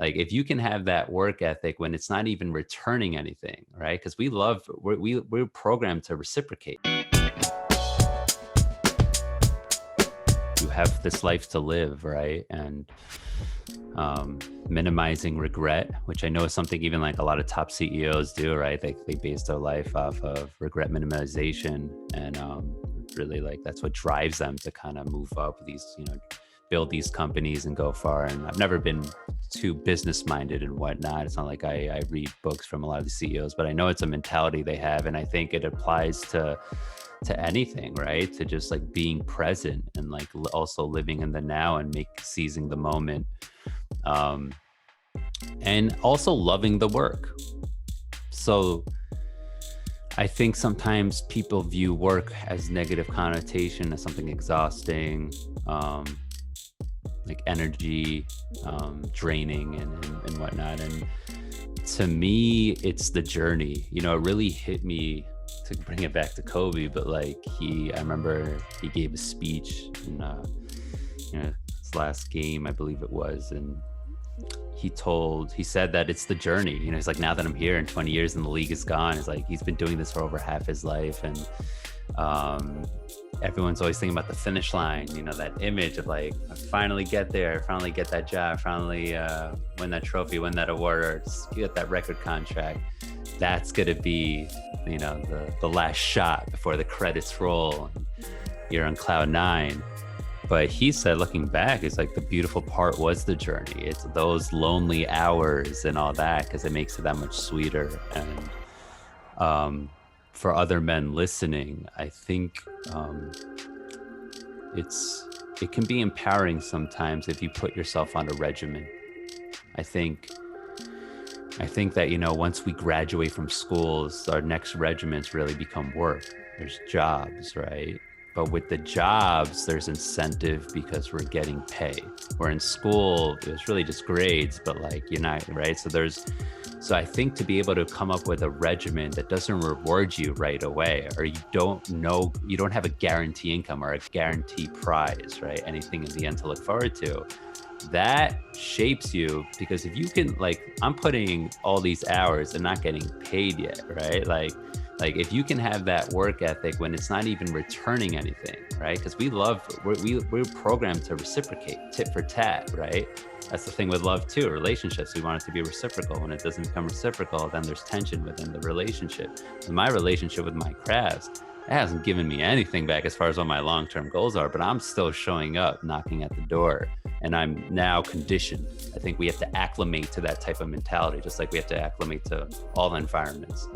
Like if you can have that work ethic when it's not even returning anything, right? Because we're programmed to reciprocate. You have this life to live, right? And minimizing regret, which I know is something even like a lot of top CEOs do, right? They base their life off of regret minimization, and really like that's what drives them to kind of move up these, build these companies and go far. And I've never been too business minded and whatnot. It's not like I read books from a lot of the CEOs, but I know it's a mentality they have, and I think it applies to anything, right? To just like being present and like also living in the now and seizing the moment, and also loving the work. So I think sometimes people view work as negative connotation, as something exhausting, like energy draining and whatnot. And to me, it's the journey. It really hit me, to bring it back to Kobe, but like I remember he gave a speech in his last game, I believe it was, and he said that it's the journey. He's like, now that I'm here and 20 years and the league is gone, it's like he's been doing this for over half his life, and everyone's always thinking about the finish line, that image of like, I finally get there, finally get that job, finally win that trophy, win that award, or get that record contract. That's gonna be, the last shot before the credits roll and you're on cloud 9. But he said, looking back, it's like the beautiful part was the journey. It's those lonely hours and all that, because it makes it that much sweeter. And for other men listening, I think it can be empowering sometimes if you put yourself on a regimen. I think that, once we graduate from schools, our next regiments really become work. There's jobs, right? But with the jobs, there's incentive because we're getting pay. Where in school, it was really just grades, but like, you're not, right? So I think to be able to come up with a regimen that doesn't reward you right away, or you don't have a guarantee income or a guarantee prize, right? Anything in the end to look forward to. That shapes you, because if you can, like, I'm putting all these hours and not getting paid yet, right? Like if you can have that work ethic when it's not even returning anything, right? Because we're programmed to reciprocate, tit for tat, right? That's the thing with love too, relationships. We want it to be reciprocal. When it doesn't become reciprocal, then there's tension within the relationship. And my relationship with my crafts, it hasn't given me anything back as far as what my long-term goals are, but I'm still showing up, knocking at the door, and I'm now conditioned. I think we have to acclimate to that type of mentality, just like we have to acclimate to all environments.